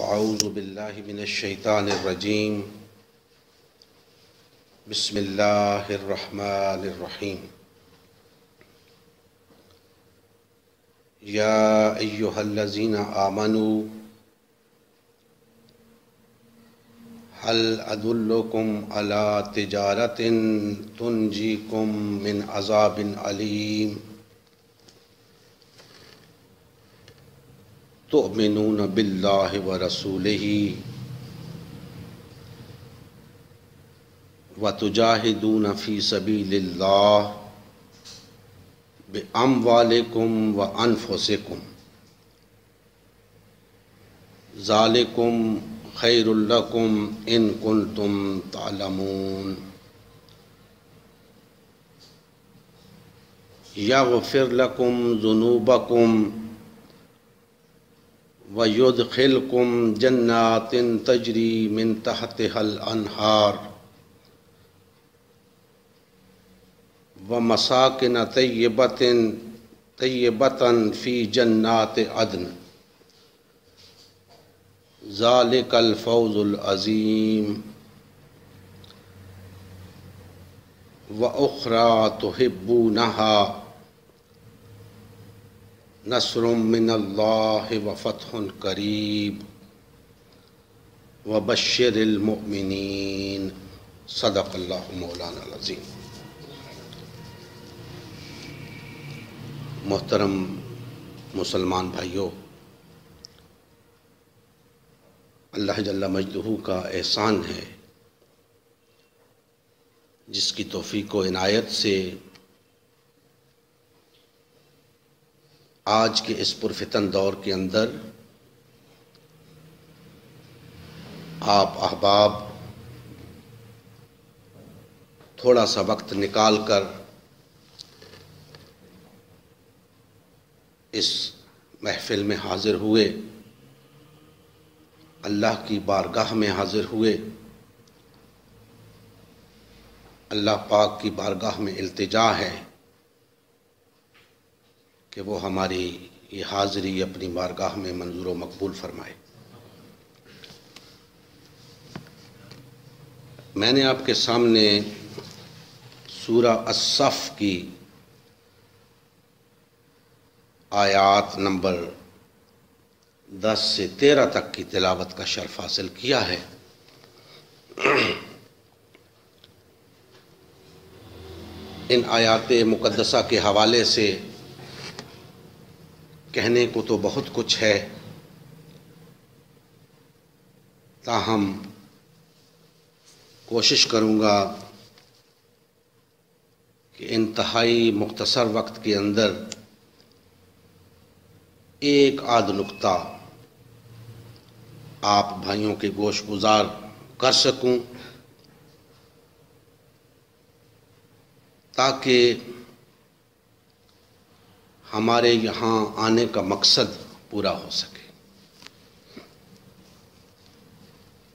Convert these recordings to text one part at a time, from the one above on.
اعوذ باللہ من الشیطان الرجیم بسم اللہ الرحمن الرحیم یا ایہا الذین آمنوا هل ادلکم علی تجارۃ تنجیکم من عذاب علیم تؤمنون باللہ ورسولہ وتجاہدون فی سبیل اللہ باموالکم وانفسکم ذالکم خیر لکم ان کنتم تعلمون یغفر لکم ذنوبکم وَيُدْخِلْكُمْ جَنَّاتٍ تَجْرِي مِنْ تَحْتِهَا الْأَنْهَارُ وَمَسَاكِنَ طَيِّبَةً فِي جَنَّاتِ عَدْنٍ ذَلِكَ الْفَوْزُ الْعَظِيمُ وَأُخْرَى تُحِبُّونَهَا نصر من اللہ وفتح قریب وبشر المؤمنین صدق اللہ مولانا العظیم۔ محترم مسلمان بھائیوں، اللہ جل مجدہ کا احسان ہے جس کی توفیق و عنایت سے آج کے اس پرفتن دور کے اندر آپ احباب تھوڑا سا وقت نکال کر اس محفل میں حاضر ہوئے، اللہ کی بارگاہ میں حاضر ہوئے۔ اللہ پاک کی بارگاہ میں التجا ہے کہ وہ ہماری یہ حاضری اپنی بارگاہ میں منظور و مقبول فرمائے۔ میں نے آپ کے سامنے سورہ الصف کی آیات نمبر 10 سے 13 تک کی تلاوت کا شرف حاصل کیا ہے۔ ان آیات مقدسہ کے حوالے سے کہنے کو تو بہت کچھ ہے، تاہم کوشش کروں گا کہ انتہائی مختصر وقت کے اندر ایک آدھ نقطہ آپ بھائیوں کے گوش گزار کر سکوں تاکہ ہمارے یہاں آنے کا مقصد پورا ہو سکے۔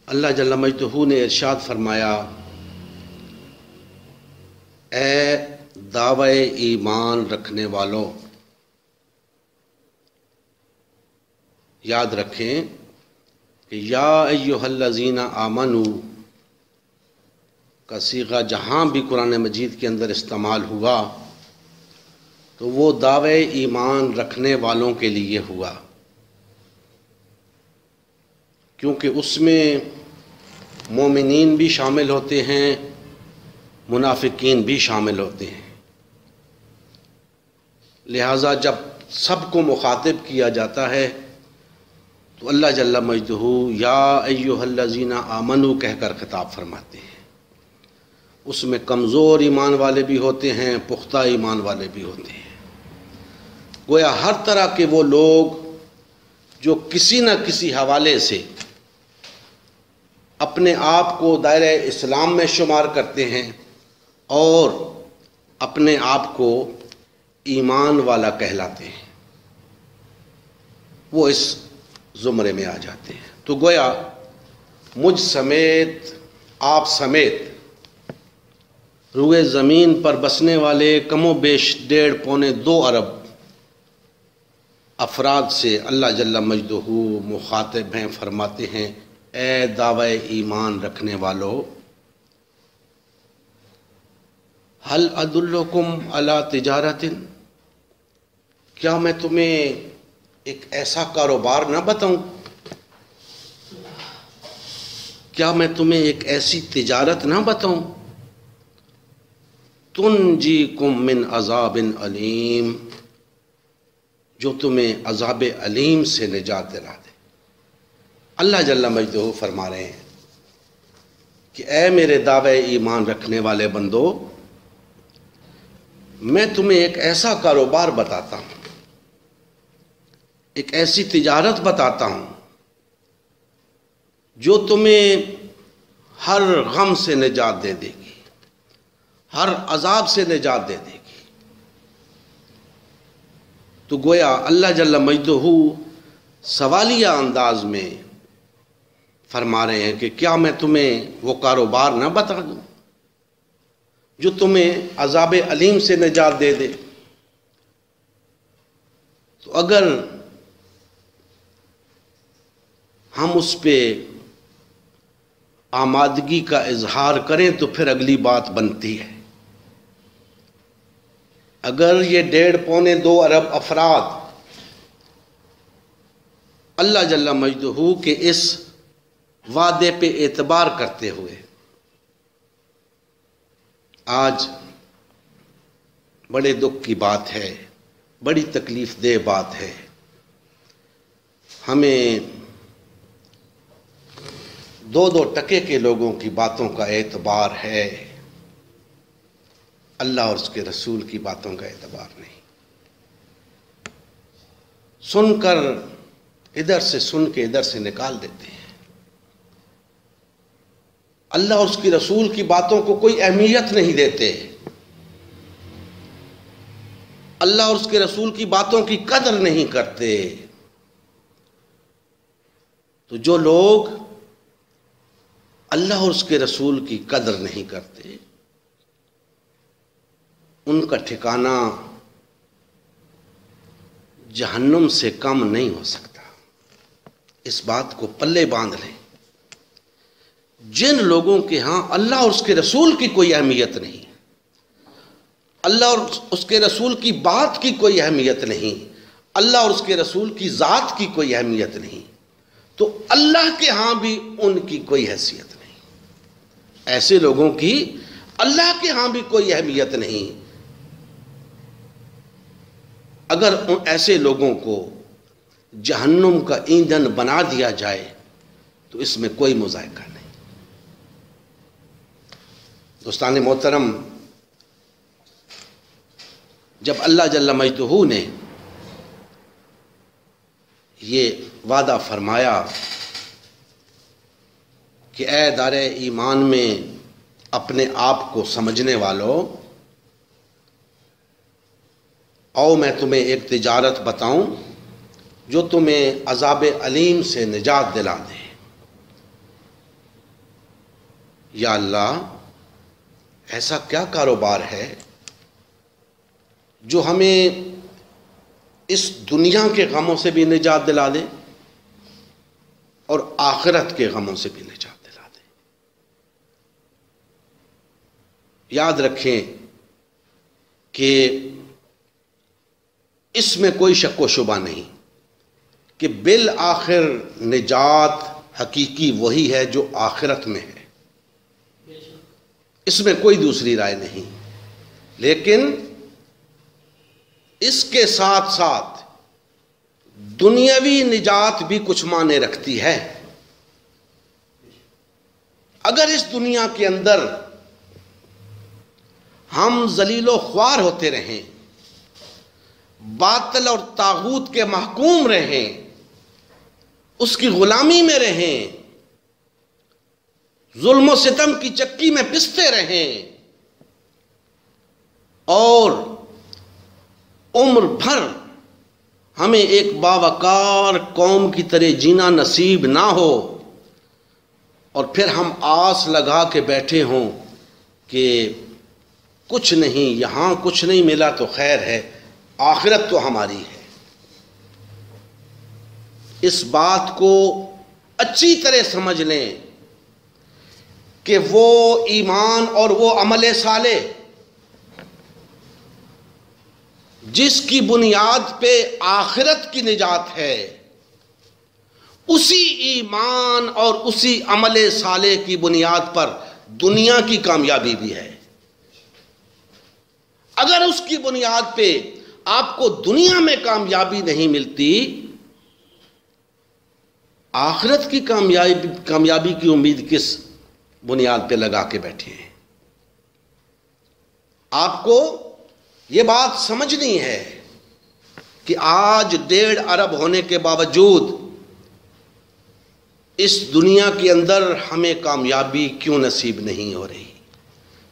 اللہ جل مجدہ نے ارشاد فرمایا، اے دعوی ایمان رکھنے والوں، یاد رکھیں کہ یا ایہا الذین آمنوا کا صیغہ جہاں بھی قرآن مجید کے اندر استعمال ہوا تو وہ دعوے ایمان رکھنے والوں کے لیے ہوا، کیونکہ اس میں مومنین بھی شامل ہوتے ہیں، منافقین بھی شامل ہوتے ہیں، لہٰذا جب سب کو مخاطب کیا جاتا ہے تو اللہ جل مجدہ یا ایہا الذین آمنوا کہہ کر خطاب فرماتے ہیں۔ اس میں کمزور ایمان والے بھی ہوتے ہیں، پختہ ایمان والے بھی ہوتے ہیں۔ گویا ہر طرح کے وہ لوگ جو کسی نہ کسی حوالے سے اپنے آپ کو دائرہ اسلام میں شمار کرتے ہیں اور اپنے آپ کو ایمان والا کہلاتے ہیں، وہ اس زمرے میں آ جاتے ہیں۔ تو گویا مجھ سمیت، آپ سمیت روئے زمین پر بسنے والے کم و بیش 1.5 پونے 2 ارب افراد سے اللہ جل مجدہ مخاطب ہیں، فرماتے ہیں اے دعوی ایمان رکھنے والو، هل ادلکم علی تجارت، کیا میں تمہیں ایک ایسا کاروبار نہ بتاؤں، کیا میں تمہیں ایک ایسی تجارت نہ بتاؤں، تنجیکم من عذاب علیم، جو تمہیں عذاب علیم سے نجات دلا دے۔ اللہ جل مجدہ فرما رہے ہیں کہ اے میرے دعوے ایمان رکھنے والے بندو، میں تمہیں ایک ایسا کاروبار بتاتا ہوں، ایک ایسی تجارت بتاتا ہوں جو تمہیں ہر غم سے نجات دے دے گی، ہر عذاب سے نجات دے دے گی۔ تو گویا اللہ جل مجدہ سوالیہ انداز میں فرما رہے ہیں کہ کیا میں تمہیں وہ کاروبار نہ بتا دوں جو تمہیں عذاب علیم سے نجات دے دے۔ تو اگر ہم اس پہ آمادگی کا اظہار کریں تو پھر اگلی بات بنتی ہے۔ اگر یہ 1.5-2 ارب افراد اللہ جل مجدہ کے اس وعدے پہ اعتبار کرتے ہوئے آج بڑے دکھ کی بات ہے، بڑی تکلیف دہ بات ہے، ہمیں 2 ٹکے کے لوگوں کی باتوں کا اعتبار ہے، اللہ اور اس کے رسول کی باتوں کا اعتبار نہیں۔ سن کر ادھر سے سن کے ادھر سے نکال دیتے ہیں، اللہ اور اس کی رسول کی باتوں کو کوئی اہمیت نہیں دیتے، اللہ اور اس کے رسول کی باتوں کی قدر نہیں کرتے۔ تو جو لوگ اللہ اور اس کے رسول کی قدر نہیں کرتے، ان کا ٹھکانہ جہنم سے کم نہیں ہو سکتا۔ اس بات کو پلے باندھ لیں۔ جن لوگوں کے ہاں اللہ اور اس کے رسول کی کوئی اہمیت نہیں، اللہ اور اس کے رسول کی بات کی کوئی اہمیت نہیں، اللہ اور اس کے رسول کی ذات کی کوئی اہمیت نہیں، تو اللہ کے ہاں بھی ان کی کوئی حیثیت نہیں۔ ایسے لوگوں کی اللہ کے ہاں بھی کوئی اہمیت نہیں۔ اگر ایسے لوگوں کو جہنم کا ایندھن بنا دیا جائے تو اس میں کوئی مذائقہ نہیں۔ دوستان محترم، جب اللہ جل مجدہ نے یہ وعدہ فرمایا کہ اے دار ایمان میں اپنے آپ کو سمجھنے والوں، آؤ میں تمہیں ایک تجارت بتاؤں جو تمہیں عذاب علیم سے نجات دلا دے۔ یا اللہ، ایسا کیا کاروبار ہے جو ہمیں اس دنیا کے غموں سے بھی نجات دلا دے اور آخرت کے غموں سے بھی نجات دلا دے۔ یاد رکھیں کہ اس میں کوئی شک و شبہ نہیں کہ بالآخر نجات حقیقی وہی ہے جو آخرت میں ہے، اس میں کوئی دوسری رائے نہیں۔ لیکن اس کے ساتھ ساتھ دنیاوی نجات بھی کچھ معنی رکھتی ہے۔ اگر اس دنیا کے اندر ہم ذلیل و خوار ہوتے رہیں، باطل اور طاغوت کے محکوم رہیں، اس کی غلامی میں رہیں، ظلم و ستم کی چکی میں پستے رہیں اور عمر بھر ہمیں ایک باوقار قوم کی طرح جینا نصیب نہ ہو، اور پھر ہم آس لگا کے بیٹھے ہوں کہ کچھ نہیں، یہاں کچھ نہیں ملا تو خیر ہے، آخرت تو ہماری ہے، اس بات کو اچھی طرح سمجھ لیں کہ وہ ایمان اور وہ عمل صالح جس کی بنیاد پہ آخرت کی نجات ہے، اسی ایمان اور اسی عمل صالح کی بنیاد پر دنیا کی کامیابی بھی ہے۔ اگر اس کی بنیاد پہ آپ کو دنیا میں کامیابی نہیں ملتی، آخرت کی کامیابی کی امید کس بنیاد پہ لگا کے بیٹھے ہیں؟ آپ کو یہ بات سمجھنی ہے کہ آج 1.5 ارب ہونے کے باوجود اس دنیا کے اندر ہمیں کامیابی کیوں نصیب نہیں ہو رہی،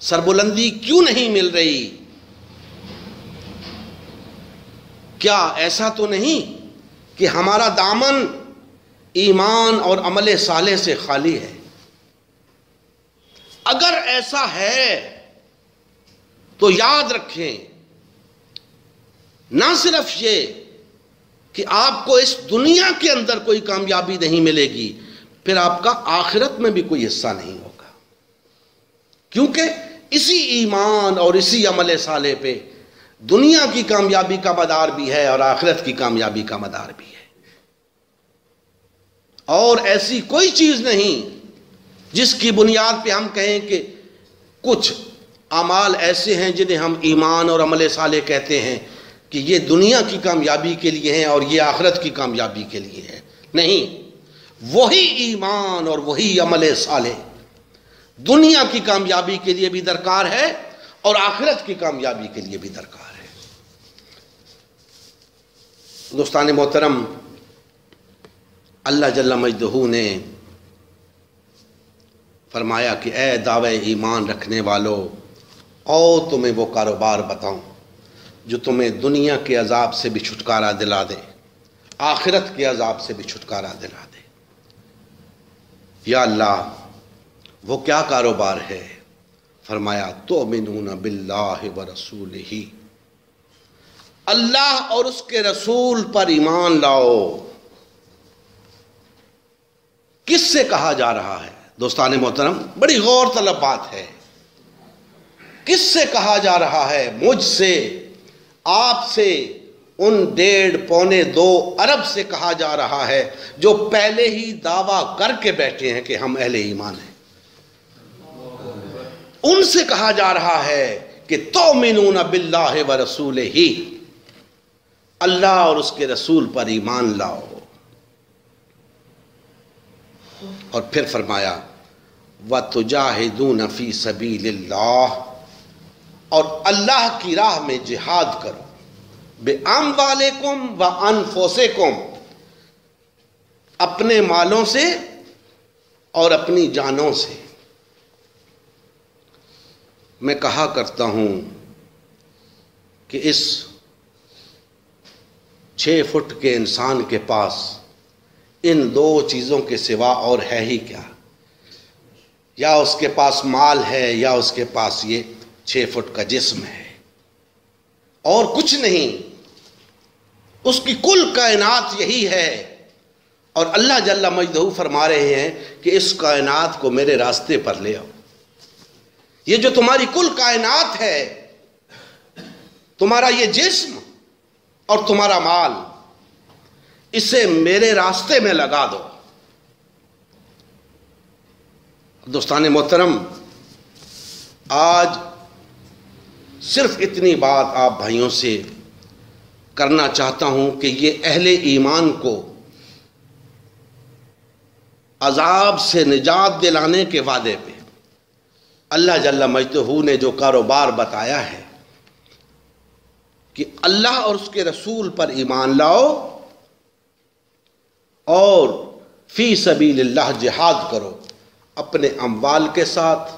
سربلندی کیوں نہیں مل رہی؟ کیا ایسا تو نہیں کہ ہمارا دامن ایمان اور عمل صالح سے خالی ہے؟ اگر ایسا ہے تو یاد رکھیں، نہ صرف یہ کہ آپ کو اس دنیا کے اندر کوئی کامیابی نہیں ملے گی، پھر آپ کا آخرت میں بھی کوئی حصہ نہیں ہوگا، کیونکہ اسی ایمان اور اسی عمل صالح پہ دنیا کی کامیابی کا مدار بھی ہے اور آخرت کی کامیابی کا مدار بھی ہے۔ اور ایسی کوئی چیز نہیں جس کی بنیاد پہ ہم کہیں کہ کچھ اعمال ایسے ہیں جنہیں ہم ایمان اور عمل صالح کہتے ہیں کہ یہ دنیا کی کامیابی کے لیے ہیں اور یہ آخرت کی کامیابی کے لیے ہے۔ نہیں، وہی ایمان اور وہی عمل صالح دنیا کی کامیابی کے لیے بھی درکار ہے اور آخرت کی کامیابی کے لیے بھی درکار ہے۔ دوستان محترم، اللہ جل مجدہ نے فرمایا کہ اے دعوے ایمان رکھنے والو، او تمہیں وہ کاروبار بتاؤں جو تمہیں دنیا کے عذاب سے بھی چھٹکارا دلا دے، آخرت کے عذاب سے بھی چھٹکارا دلا دے۔ یا اللہ، وہ کیا کاروبار ہے؟ فرمایا تؤمنون باللہ ورسولہ، اللہ اور اس کے رسول پر ایمان لاؤ۔ کس سے کہا جا رہا ہے؟ دوستان محترم، بڑی غور طلب بات ہے۔ کس سے کہا جا رہا ہے؟ مجھ سے، آپ سے، ان 1.5-2 ارب سے کہا جا رہا ہے جو پہلے ہی دعویٰ کر کے بیٹھے ہیں کہ ہم اہل ایمان ہیں۔ ان سے کہا جا رہا ہے کہ تؤمنون باللہ ورسولہ، اللہ اور اس کے رسول پر ایمان لاؤ۔ اور پھر فرمایا وَتُجَاهِدُونَ فِي سَبِيلِ اللَّهِ، اور اللہ کی راہ میں جہاد کرو، بِأَمْوَالِكُمْ وَأَنفُسِكُمْ، اپنے مالوں سے اور اپنی جانوں سے۔ میں کہا کرتا ہوں کہ اس 6 فٹ کے انسان کے پاس ان 2 چیزوں کے سوا اور ہے ہی کیا؟ یا اس کے پاس مال ہے یا اس کے پاس یہ 6 فٹ کا جسم ہے، اور کچھ نہیں۔ اس کی کل کائنات یہی ہے، اور اللہ جل مجدہ فرما رہے ہیں کہ اس کائنات کو میرے راستے پر لے آؤ۔ یہ جو تمہاری کل کائنات ہے، تمہارا یہ جسم اور تمہارا مال، اسے میرے راستے میں لگا دو۔ دوستان محترم، آج صرف اتنی بات آپ بھائیوں سے کرنا چاہتا ہوں کہ یہ اہل ایمان کو عذاب سے نجات دلانے کے وعدے پہ اللہ جل مجدہ نے جو کاروبار بتایا ہے کہ اللہ اور اس کے رسول پر ایمان لاؤ اور فی سبیل اللہ جہاد کرو، اپنے اموال کے ساتھ،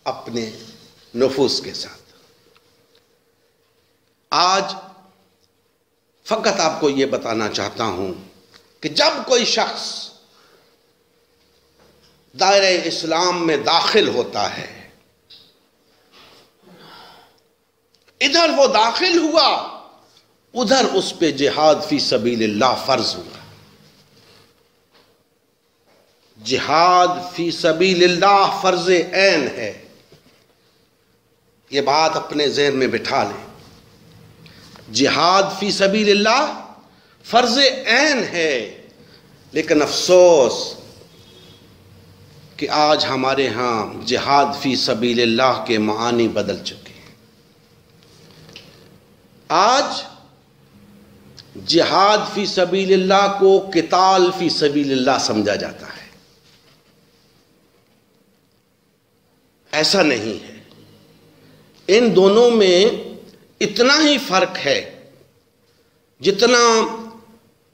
اپنے نفوس کے ساتھ۔ آج فقط آپ کو یہ بتانا چاہتا ہوں کہ جب کوئی شخص دائرہ اسلام میں داخل ہوتا ہے، ادھر وہ داخل ہوا، ادھر اس پہ جہاد فی سبیل اللہ فرض ہوا۔ جہاد فی سبیل اللہ فرض عین ہے، یہ بات اپنے ذہن میں بٹھا لیں۔ جہاد فی سبیل اللہ فرض عین ہے، لیکن افسوس کہ آج ہمارے ہاں جہاد فی سبیل اللہ کے معانی بدل چکے ہیں۔ آج جہاد فی سبیل اللہ کو قتال فی سبیل اللہ سمجھا جاتا ہے۔ ایسا نہیں ہے، ان دونوں میں اتنا ہی فرق ہے جتنا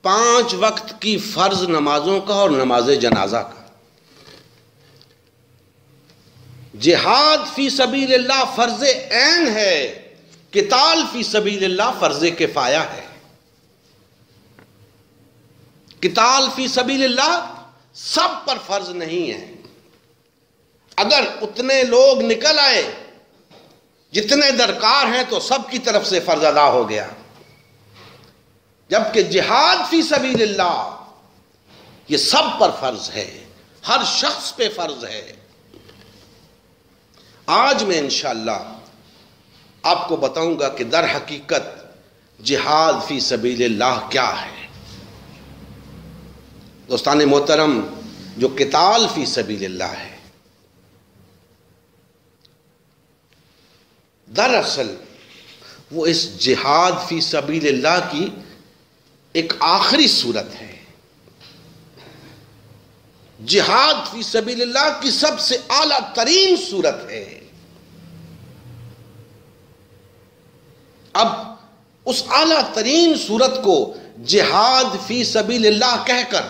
5 وقت کی فرض نمازوں کا اور نماز جنازہ کا۔ جہاد فی سبیل اللہ فرض عین ہے، قتال فی سبیل اللہ فرض کفایہ ہے۔ قتال فی سبیل اللہ سب پر فرض نہیں ہے، اگر اتنے لوگ نکل آئے جتنے درکار ہیں تو سب کی طرف سے فرض ادا ہو گیا، جبکہ جہاد فی سبیل اللہ یہ سب پر فرض ہے، ہر شخص پہ فرض ہے۔ آج میں انشاءاللہ آپ کو بتاؤں گا کہ در حقیقت جہاد فی سبیل اللہ کیا ہے۔ دوستان محترم، جو قتال فی سبیل اللہ ہے، دراصل وہ اس جہاد فی سبیل اللہ کی ایک آخری صورت ہے، جہاد فی سبیل اللہ کی سب سے اعلیٰ ترین صورت ہے۔ اب اس اعلیٰ ترین صورت کو جہاد فی سبیل اللہ کہہ کر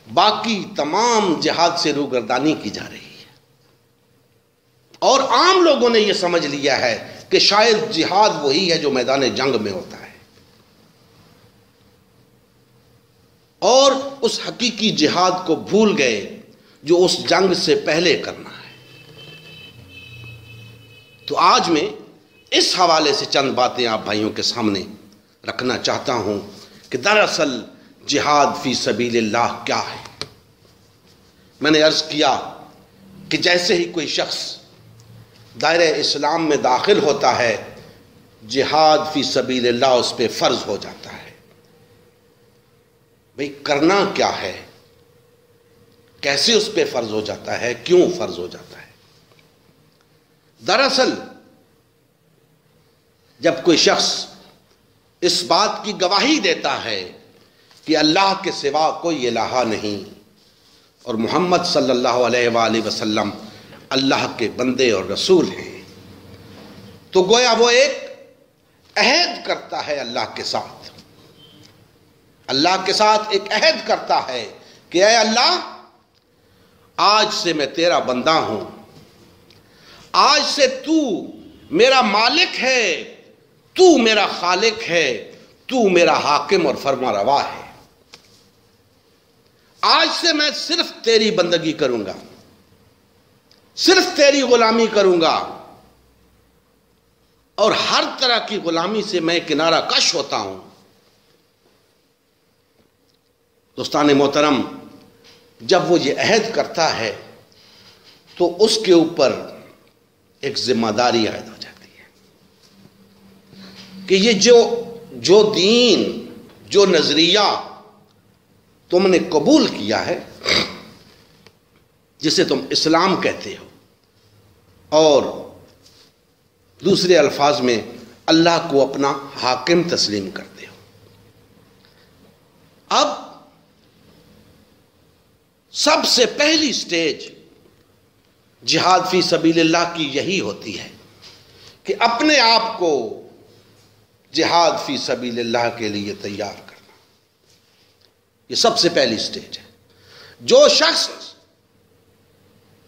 باقی تمام جہاد سے روگردانی کی جا رہی ہے، اور عام لوگوں نے یہ سمجھ لیا ہے کہ شاید جہاد وہی ہے جو میدان جنگ میں ہوتا ہے، اور اس حقیقی جہاد کو بھول گئے جو اس جنگ سے پہلے کرنا ہے۔ تو آج میں اس حوالے سے چند باتیں آپ بھائیوں کے سامنے رکھنا چاہتا ہوں کہ دراصل جہاد فی سبیل اللہ کیا ہے۔ میں نے عرض کیا کہ جیسے ہی کوئی شخص دائرہ اسلام میں داخل ہوتا ہے، جہاد فی سبیل اللہ اس پہ فرض ہو جاتا ہے۔ بھئی کرنا کیا ہے، کیسے اس پہ فرض ہو جاتا ہے، کیوں فرض ہو جاتا ہے؟ دراصل جب کوئی شخص اس بات کی گواہی دیتا ہے کہ اللہ کے سوا کوئی الہ نہیں اور محمد صلی اللہ علیہ وآلہ وسلم اللہ کے بندے اور رسول ہیں، تو گویا وہ ایک عہد کرتا ہے اللہ کے ساتھ، اللہ کے ساتھ ایک عہد کرتا ہے کہ اے اللہ، آج سے میں تیرا بندہ ہوں، آج سے تو میرا مالک ہے، تو میرا خالق ہے، تو میرا حاکم اور فرما روا ہے، آج سے میں صرف تیری بندگی کروں گا، صرف تیری غلامی کروں گا، اور ہر طرح کی غلامی سے میں کنارہ کش ہوتا ہوں۔ دوستان محترم، جب وہ یہ عہد کرتا ہے تو اس کے اوپر ایک ذمہ داری عائد ہو جاتی ہے کہ یہ جو دین، جو نظریہ تم نے قبول کیا ہے، جسے تم اسلام کہتے ہو، اور دوسرے الفاظ میں اللہ کو اپنا حاکم تسلیم کرتے ہو، اب سب سے پہلی سٹیج جہاد فی سبیل اللہ کی یہی ہوتی ہے کہ اپنے آپ کو جہاد فی سبیل اللہ کے لیے تیار کرنا۔ یہ سب سے پہلی سٹیج ہے۔ جو شخص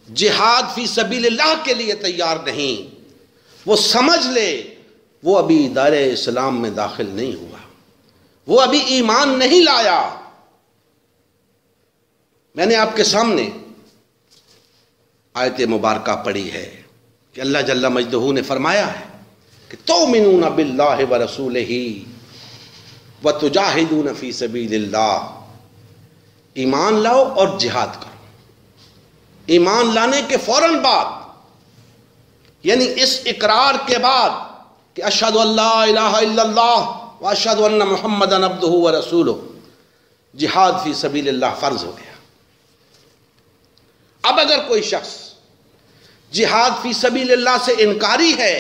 جہاد فی سبیل اللہ کے لیے تیار نہیں، وہ سمجھ لے وہ ابھی دائرہ اسلام میں داخل نہیں ہوا، وہ ابھی ایمان نہیں لایا۔ میں نے آپ کے سامنے آیت مبارکہ پڑھی ہے کہ اللہ جل مجدہ نے فرمایا ہے کہ تؤمنون باللہ ورسولہ وتجاہدون فی سبیل اللہ، ایمان لاؤ اور جہاد کرو۔ ایمان لانے کے فوراً بعد، یعنی اس اقرار کے بعد کہ اشہد ان لا الہ الا اللہ و اشہد ان محمد عبدہ و رسولہ، جہاد فی سبیل اللہ فرض ہو گیا۔ اب اگر کوئی شخص جہاد فی سبیل اللہ سے انکاری ہے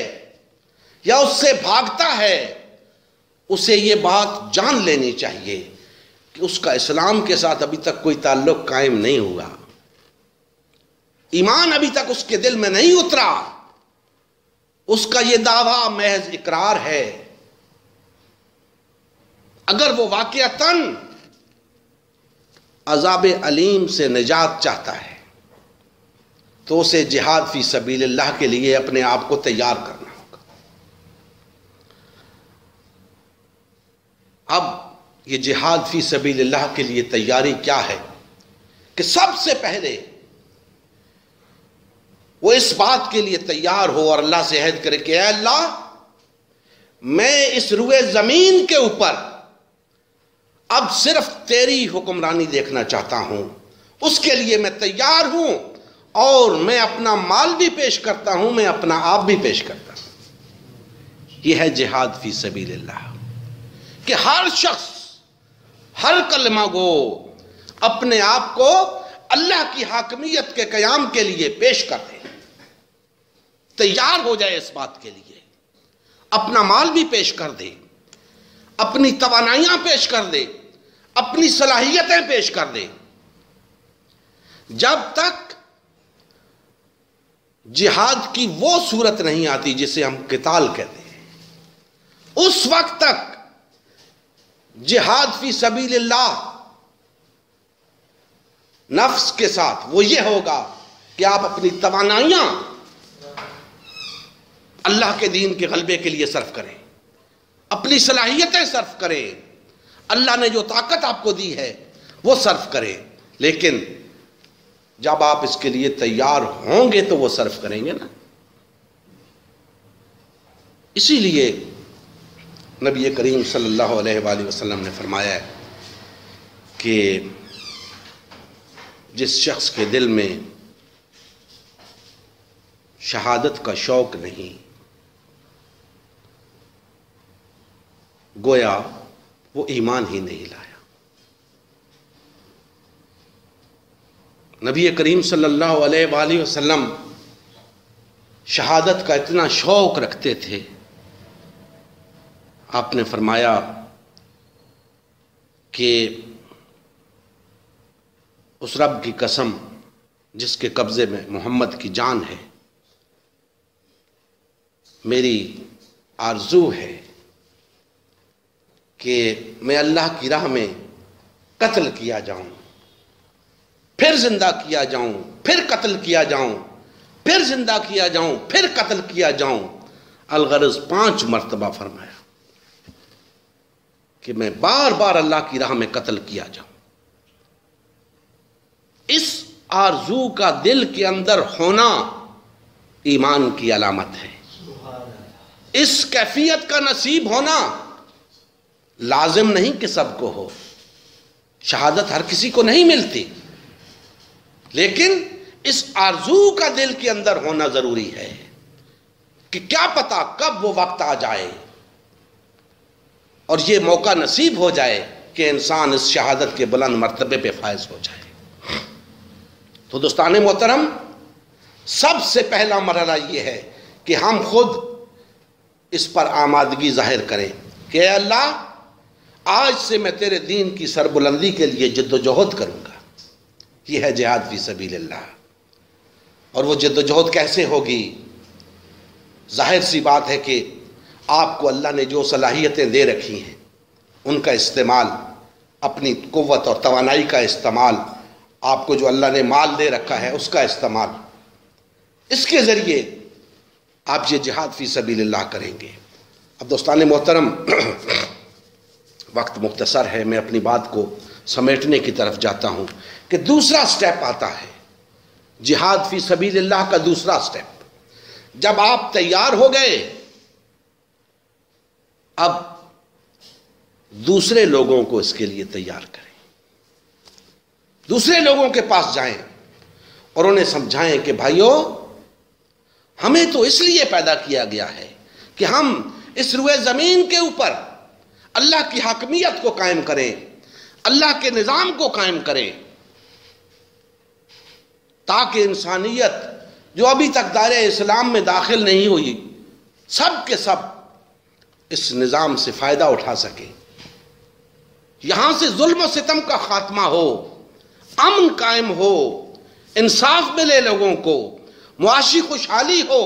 یا اس سے بھاگتا ہے، اسے یہ بات جان لینی چاہیے کہ اس کا اسلام کے ساتھ ابھی تک کوئی تعلق قائم نہیں ہوا، ایمان ابھی تک اس کے دل میں نہیں اترا، اس کا یہ دعویٰ محض اقرار ہے۔ اگر وہ واقعتاً عذاب علیم سے نجات چاہتا ہے تو اسے جہاد فی سبیل اللہ کے لیے اپنے آپ کو تیار کرنا ہوگا۔ اب یہ جہاد فی سبیل اللہ کے لیے تیاری کیا ہے کہ سب سے پہلے وہ اس بات کے لیے تیار ہو اور اللہ سے عہد کرے کہ اے اللہ، میں اس روئے زمین کے اوپر اب صرف تیری حکمرانی دیکھنا چاہتا ہوں، اس کے لیے میں تیار ہوں، اور میں اپنا مال بھی پیش کرتا ہوں، میں اپنا آپ بھی پیش کرتا ہوں۔ یہ ہے جہاد فی سبیل اللہ، کہ ہر شخص، ہر کلمہ گو اپنے آپ کو اللہ کی حاکمیت کے قیام کے لیے پیش کر دے، تیار ہو جائے اس بات کے لیے، اپنا مال بھی پیش کر دے، اپنی توانائیاں پیش کر دے، اپنی صلاحیتیں پیش کر دے۔ جب تک جہاد کی وہ صورت نہیں آتی جسے ہم قتال کہتے ہیں، اس وقت تک جہاد فی سبیل اللہ نفس کے ساتھ وہ یہ ہوگا کہ آپ اپنی توانائیاں اللہ کے دین کے غلبے کے لیے صرف کریں، اپنی صلاحیتیں صرف کریں، اللہ نے جو طاقت آپ کو دی ہے وہ صرف کریں، لیکن جب آپ اس کے لیے تیار ہوں گے تو وہ صرف کریں گے نا۔ اسی لیے نبی کریم صلی اللہ علیہ وآلہ وسلم نے فرمایا ہے کہ جس شخص کے دل میں شہادت کا شوق نہیں، گویا وہ ایمان ہی نہیں لایا۔ نبی کریم صلی اللہ علیہ وآلہ وسلم شہادت کا اتنا شوق رکھتے تھے، آپ نے فرمایا کہ اس رب کی قسم جس کے قبضے میں محمد کی جان ہے، میری آرزو ہے کہ میں اللہ کی راہ میں قتل کیا جاؤں، پھر زندہ کیا جاؤں، پھر قتل کیا جاؤں، پھر زندہ کیا جاؤں، پھر قتل کیا جاؤں، الغرض 5 مرتبہ فرمایا کہ میں بار بار اللہ کی راہ میں قتل کیا جاؤں۔ اس آرزو کا دل کے اندر ہونا ایمان کی علامت ہے۔ اس کیفیت کا نصیب ہونا لازم نہیں کہ سب کو ہو، شہادت ہر کسی کو نہیں ملتی، لیکن اس آرزو کا دل کے اندر ہونا ضروری ہے کہ کیا پتا کب وہ وقت آ جائے اور یہ موقع نصیب ہو جائے کہ انسان اس شہادت کے بلند مرتبے پہ فائز ہو جائے۔ تو دوستان محترم، سب سے پہلا مرحلہ یہ ہے کہ ہم خود اس پر آمادگی ظاہر کریں کہ اے اللہ، آج سے میں تیرے دین کی سربلندی کے لیے جد و جہد کروں گا۔ یہ ہے جہاد فی سبیل اللہ۔ اور وہ جد و جہد کیسے ہوگی؟ ظاہر سی بات ہے کہ آپ کو اللہ نے جو صلاحیتیں دے رکھی ہیں ان کا استعمال، اپنی قوت اور توانائی کا استعمال، آپ کو جو اللہ نے مال دے رکھا ہے اس کا استعمال، اس کے ذریعے آپ یہ جہاد فی سبیل اللہ کریں گے۔ اب دوستان محترم، وقت مختصر ہے، میں اپنی بات کو سمیٹنے کی طرف جاتا ہوں کہ دوسرا سٹیپ آتا ہے، جہاد فی سبیل اللہ کا دوسرا سٹیپ۔ جب آپ تیار ہو گئے، اب دوسرے لوگوں کو اس کے لیے تیار کریں۔ دوسرے لوگوں کے پاس جائیں اور انہیں سمجھائیں کہ بھائیو، ہمیں تو اس لیے پیدا کیا گیا ہے کہ ہم اس روئے زمین کے اوپر اللہ کی حاکمیت کو قائم کریں، اللہ کے نظام کو قائم کریں، تاکہ انسانیت جو ابھی تک دائرہ اسلام میں داخل نہیں ہوئی، سب کے سب اس نظام سے فائدہ اٹھا سکے، یہاں سے ظلم و ستم کا خاتمہ ہو، امن قائم ہو، انصاف ملے لوگوں کو، معاشی خوشحالی ہو،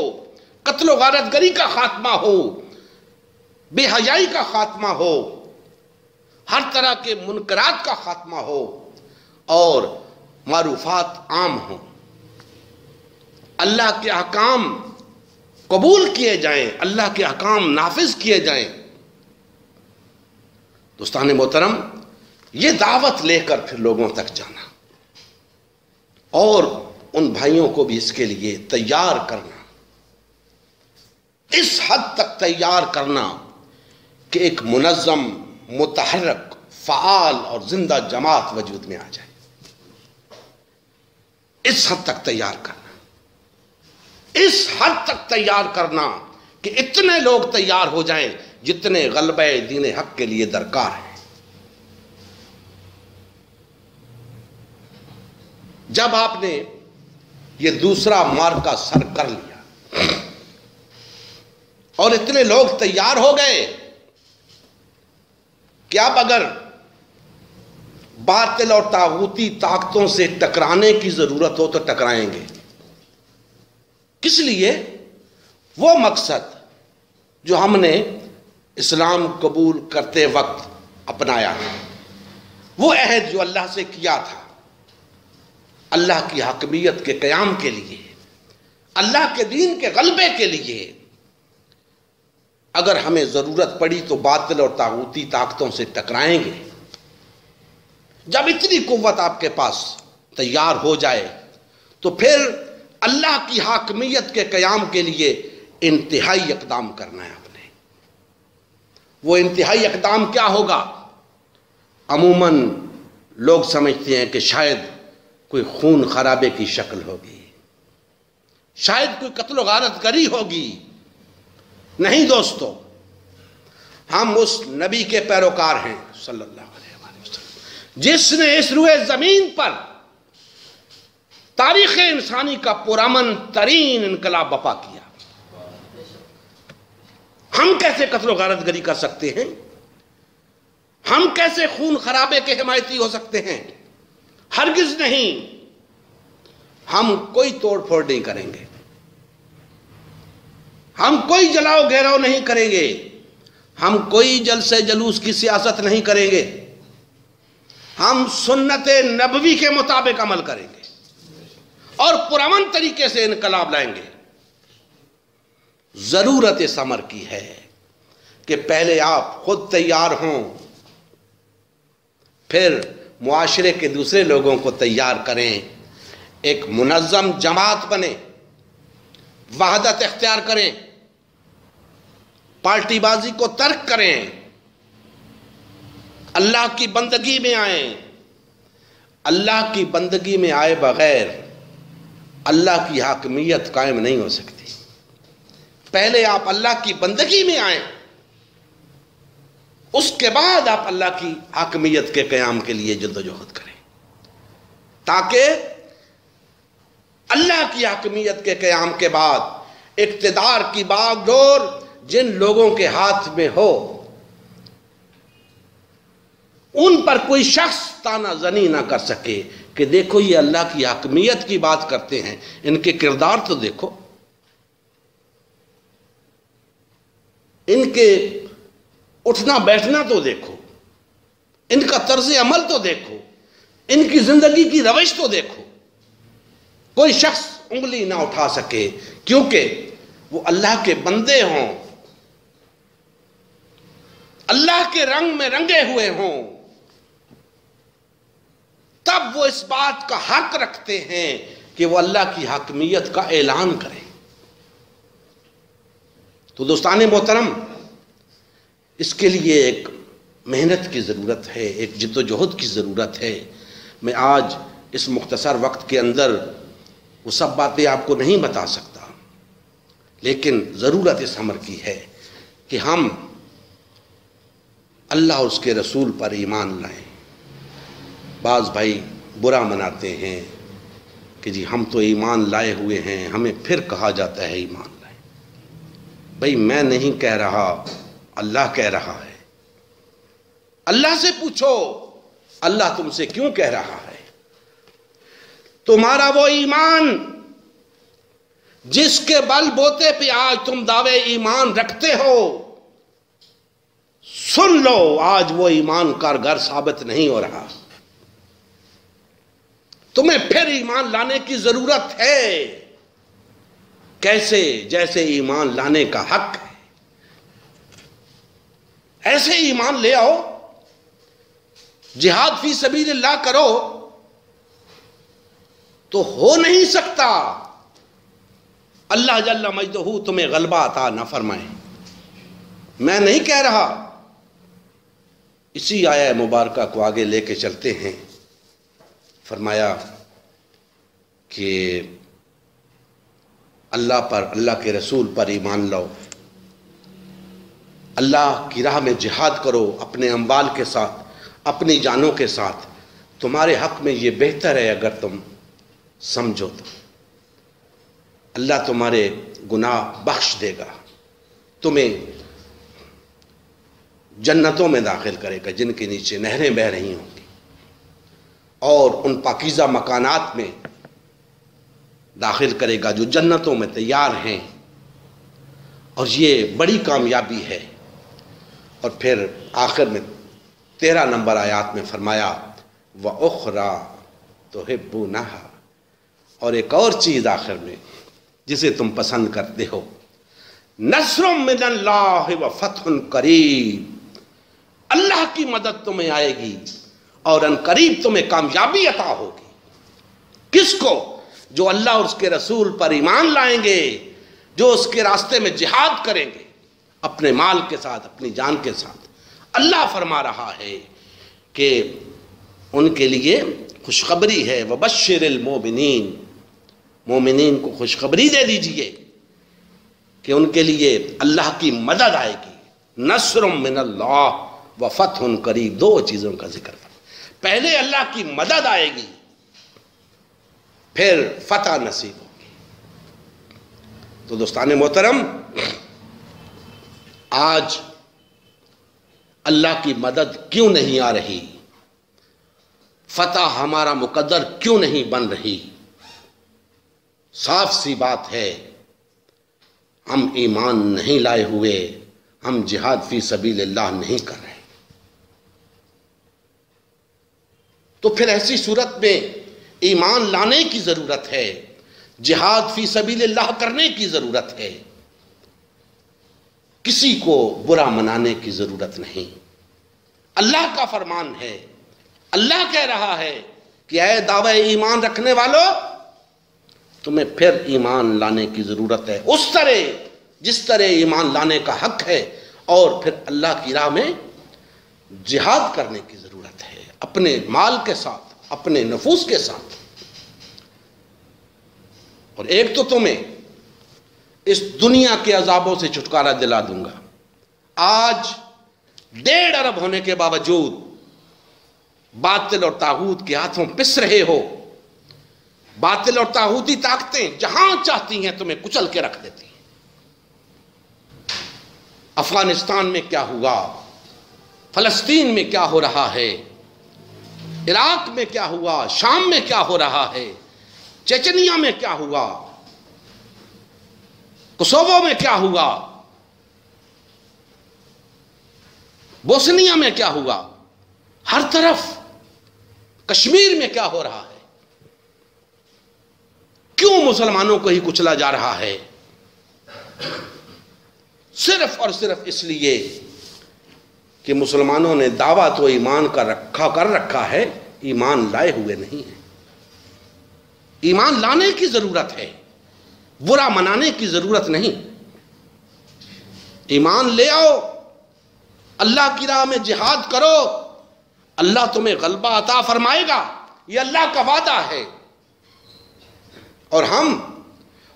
قتل و غارت گری کا خاتمہ ہو، بے حیائی کا خاتمہ ہو، ہر طرح کے منکرات کا خاتمہ ہو اور معروفات عام ہوں، اللہ کے احکام قبول کیے جائیں، اللہ کے احکام نافذ کیے جائیں۔ دوستان محترم، یہ دعوت لے کر پھر لوگوں تک جانا اور ان بھائیوں کو بھی اس کے لیے تیار کرنا، اس حد تک تیار کرنا کہ ایک منظم، متحرک، فعال اور زندہ جماعت وجود میں آ جائے، اس حد تک تیار کرنا، اس حد تک تیار کرنا کہ اتنے لوگ تیار ہو جائیں جتنے غلبہ دین حق کے لیے درکار ہیں۔ جب آپ نے یہ دوسرا مارکا سر کر لیا اور اتنے لوگ تیار ہو گئے کہ اب اگر باطل اور طاغوتی طاقتوں سے ٹکرانے کی ضرورت ہو تو ٹکرائیں گے۔ کس لیے؟ وہ مقصد جو ہم نے اسلام قبول کرتے وقت اپنایا ہے، وہ عہد جو اللہ سے کیا تھا، اللہ کی حاکمیت کے قیام کے لیے، اللہ کے دین کے غلبے کے لیے، اگر ہمیں ضرورت پڑی تو باطل اور طاغوتی طاقتوں سے ٹکرائیں گے۔ جب اتنی قوت آپ کے پاس تیار ہو جائے تو پھر اللہ کی حاکمیت کے قیام کے لیے انتہائی اقدام کرنا ہے آپ نے۔ وہ انتہائی اقدام کیا ہوگا؟ عموماً لوگ سمجھتے ہیں کہ شاید کوئی خون خرابے کی شکل ہوگی، شاید کوئی قتل و غارت گری ہوگی۔ نہیں دوستو، ہم اس نبی کے پیروکار ہیں صلی اللہ علیہ وسلم جس نے اس روئے زمین پر تاریخ انسانی کا پرامن ترین انقلاب برپا کیا۔ ہم کیسے قتل و غارت گری کر سکتے ہیں؟ ہم کیسے خون خرابے کے حمایتی ہو سکتے ہیں؟ ہرگز نہیں۔ ہم کوئی توڑ پھوڑ نہیں کریں گے، ہم کوئی جلاؤ گھیراؤ نہیں کریں گے، ہم کوئی جلسے جلوس کی سیاست نہیں کریں گے، ہم سنت نبوی کے مطابق عمل کریں گے اور پرامن طریقے سے انقلاب لائیں گے۔ ضرورت اس امر کی ہے کہ پہلے آپ خود تیار ہوں، پھر معاشرے کے دوسرے لوگوں کو تیار کریں، ایک منظم جماعت بنے، وحدت اختیار کریں، پارٹی بازی کو ترک کریں، اللہ کی بندگی میں آئیں۔ اللہ کی بندگی میں آئے بغیر اللہ کی حاکمیت قائم نہیں ہو سکتی۔ پہلے آپ اللہ کی بندگی میں آئیں، اس کے بعد آپ اللہ کی حاکمیت کے قیام کے لیے جدوجہد کریں، تاکہ اللہ کی حاکمیت کے قیام کے بعد اقتدار کی باغ ڈور جن لوگوں کے ہاتھ میں ہو، ان پر کوئی شخص تانا زنی نہ کر سکے کہ دیکھو یہ اللہ کی حاکمیت کی بات کرتے ہیں، ان کے کردار تو دیکھو، ان کے اٹھنا بیٹھنا تو دیکھو، ان کا طرز عمل تو دیکھو، ان کی زندگی کی روش تو دیکھو۔ کوئی شخص انگلی نہ اٹھا سکے، کیونکہ وہ اللہ کے بندے ہوں، اللہ کے رنگ میں رنگے ہوئے ہوں، تب وہ اس بات کا حق رکھتے ہیں کہ وہ اللہ کی حاکمیت کا اعلان کریں۔ تو دوستان محترم، اس کے لیے ایک محنت کی ضرورت ہے، ایک جد و جہد کی ضرورت ہے۔ میں آج اس مختصر وقت کے اندر وہ سب باتیں آپ کو نہیں بتا سکتا، لیکن ضرورت اس امر کی ہے کہ ہم اللہ اور اس کے رسول پر ایمان لائیں۔ بعض بھائی برا مناتے ہیں کہ جی ہم تو ایمان لائے ہوئے ہیں، ہمیں پھر کہا جاتا ہے ایمان لائیں۔ بھائی میں نہیں کہہ رہا، اللہ کہہ رہا ہے۔ اللہ سے پوچھو اللہ تم سے کیوں کہہ رہا ہے؟ تمہارا وہ ایمان جس کے بل بوتے پہ آج تم دعوے ایمان رکھتے ہو، سن لو آج وہ ایمان کارگر ثابت نہیں ہو رہا۔ تمہیں پھر ایمان لانے کی ضرورت ہے۔ کیسے؟ جیسے ایمان لانے کا حق ہے ایسے ایمان لے آؤ، جہاد فی سبیل اللہ کرو تو ہو نہیں سکتا اللہ جل مجدہ تمہیں غلبہ عطا نہ فرمائے۔ میں نہیں کہہ رہا، اسی آیہ مبارکہ کو آگے لے کے چلتے ہیں۔ فرمایا کہ اللہ پر، اللہ کے رسول پر ایمان لاؤ، اللہ کی راہ میں جہاد کرو اپنے اموال کے ساتھ، اپنی جانوں کے ساتھ۔ تمہارے حق میں یہ بہتر ہے اگر تم سمجھو تو۔ اللہ تمہارے گناہ بخش دے گا، تمہیں جنتوں میں داخل کرے گا جن کے نیچے نہریں بہہ رہی ہوں گی، اور ان پاکیزہ مکانات میں داخل کرے گا جو جنتوں میں تیار ہیں، اور یہ بڑی کامیابی ہے۔ اور پھر آخر میں 13 نمبر آیات میں فرمایا وَأُخْرَى تُحِبُّونَهَا، اور ایک اور چیز آخر میں جسے تم پسند کرتے ہو، نصر من اللہ وفتح قریب، اللہ کی مدد تمہیں آئے گی اور ان قریب تمہیں کامیابی عطا ہوگی۔ کس کو؟ جو اللہ اور اس کے رسول پر ایمان لائیں گے، جو اس کے راستے میں جہاد کریں گے اپنے مال کے ساتھ، اپنی جان کے ساتھ۔ اللہ فرما رہا ہے کہ ان کے لیے خوشخبری ہے، وَبَشِّرِ الْمُؤْمِنِينَ، مومنین کو خوشخبری دے دیجئے کہ ان کے لیے اللہ کی مدد آئے گی۔ نصر من اللہ وفتح قریب، دو چیزوں کا ذکر کریں۔ پہلے اللہ کی مدد آئے گی، پھر فتح نصیب ہوگی۔ تو دوستان محترم، آج اللہ کی مدد کیوں نہیں آ رہی؟ فتح ہمارا مقدر کیوں نہیں بن رہی؟ صاف سی بات ہے، ہم ایمان نہیں لائے ہوئے، ہم جہاد فی سبیل اللہ نہیں کر رہے۔ تو پھر ایسی صورت میں ایمان لانے کی ضرورت ہے، جہاد فی سبیل اللہ کرنے کی ضرورت ہے، کسی کو برا منانے کی ضرورت نہیں۔ اللہ کا فرمان ہے، اللہ کہہ رہا ہے کہ اے دعوی ایمان رکھنے والوں، تمہیں پھر ایمان لانے کی ضرورت ہے اس طرح جس طرح ایمان لانے کا حق ہے، اور پھر اللہ کی راہ میں جہاد کرنے کی ضرورت ہے اپنے مال کے ساتھ، اپنے نفوس کے ساتھ۔ اور ایک تو تمہیں اس دنیا کے عذابوں سے چھٹکارا دلا دوں گا۔ آج 1.5 ارب ہونے کے باوجود باطل اور طاغوت کے ہاتھوں پس رہے ہو۔ باطل اور طاغوتی طاقتیں جہاں چاہتی ہیں تمہیں کچل کے رکھ دیتی ہیں۔ افغانستان میں کیا ہوا، فلسطین میں کیا ہو رہا ہے، عراق میں کیا ہوا، شام میں کیا ہو رہا ہے، چچنیا میں کیا ہوا، کوسوو میں کیا ہوا، بوسنیا میں کیا ہوا، ہر طرف کشمیر میں کیا ہو رہا ہے۔ کیوں مسلمانوں کو ہی کچلا جا رہا ہے؟ صرف اور صرف اس لیے کہ مسلمانوں نے دعویٰ تو ایمان کا کر رکھا ہے، ایمان لائے ہوئے نہیں ہیں۔ ایمان لانے کی ضرورت ہے، برا منانے کی ضرورت نہیں۔ ایمان لے آؤ، اللہ کی راہ میں جہاد کرو، اللہ تمہیں غلبہ عطا فرمائے گا۔ یہ اللہ کا وعدہ ہے، اور ہم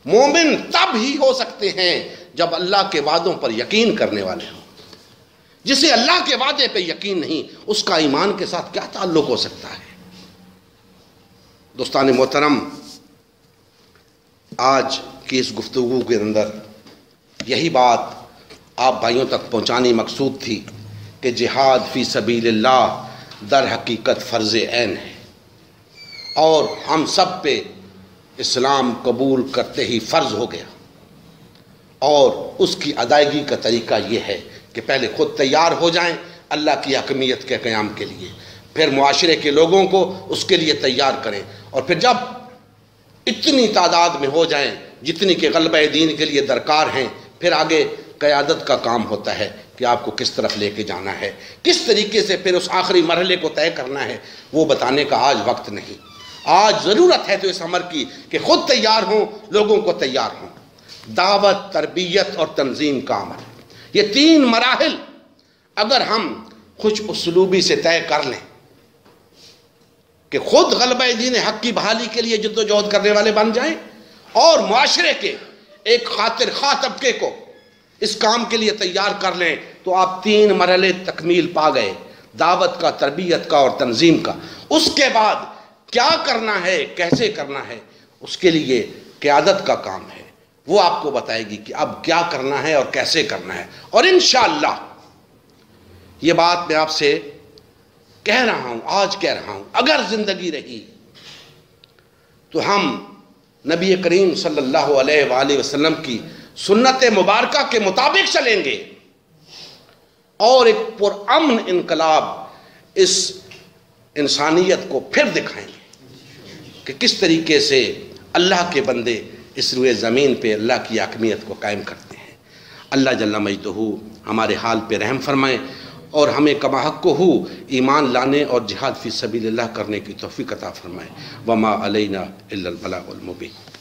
مومن تب ہی ہو سکتے ہیں جب اللہ کے وعدوں پر یقین کرنے والے ہوں۔ جسے اللہ کے وعدے پہ یقین نہیں، اس کا ایمان کے ساتھ کیا تعلق ہو سکتا ہے؟ دوستان محترم، آج کی اس گفتگو کے اندر یہی بات آپ بھائیوں تک پہنچانی مقصود تھی کہ جہاد فی سبیل اللہ در حقیقت فرض عین ہے، اور ہم سب پہ اسلام قبول کرتے ہی فرض ہو گیا، اور اس کی ادائیگی کا طریقہ یہ ہے کہ پہلے خود تیار ہو جائیں اللہ کی حاکمیت کے قیام کے لیے، پھر معاشرے کے لوگوں کو اس کے لیے تیار کریں، اور پھر جب اتنی تعداد میں ہو جائیں جتنی کہ غلبہ دین کے لیے درکار ہیں، پھر آگے قیادت کا کام ہوتا ہے کہ آپ کو کس طرف لے کے جانا ہے، کس طریقے سے پھر اس آخری مرحلے کو طے کرنا ہے، وہ بتانے کا آج وقت نہیں۔ آج ضرورت ہے تو اس امر کی کہ خود تیار ہوں، لوگوں کو تیار ہوں۔ دعوت، تربیت اور تنظیم کا عمل، یہ تین مراحل اگر ہم خوش اسلوبی سے طے کر لیں کہ خود غلبہ دین حق کی بحالی کے لیے جد و جہد کرنے والے بن جائیں، اور معاشرے کے ایک خاطر خواہ طبقے کو اس کام کے لیے تیار کر لیں، تو آپ تین مرحلے تکمیل پا گئے، دعوت کا، تربیت کا اور تنظیم کا۔ اس کے بعد کیا کرنا ہے، کیسے کرنا ہے، اس کے لیے قیادت کا کام ہے، وہ آپ کو بتائے گی کہ اب کیا کرنا ہے اور کیسے کرنا ہے۔ اور انشاءاللہ یہ بات میں آپ سے کہہ رہا ہوں، آج کہہ رہا ہوں، اگر زندگی رہی تو ہم نبی کریم صلی اللہ علیہ وآلہ وسلم کی سنت مبارکہ کے مطابق چلیں گے، اور ایک پرامن انقلاب اس انسانیت کو پھر دکھائیں گے کہ کس طریقے سے اللہ کے بندے اس روئے زمین پہ اللہ کی حاکمیت کو قائم کرتے ہیں۔ اللہ جل مجدہ ہمارے حال پہ رحم فرمائے، اور ہمیں کما حق کو ایمان لانے اور جہاد فی سبیل اللہ کرنے کی توفیق عطا فرمائے۔ وما علینا الا البلاغ المبین۔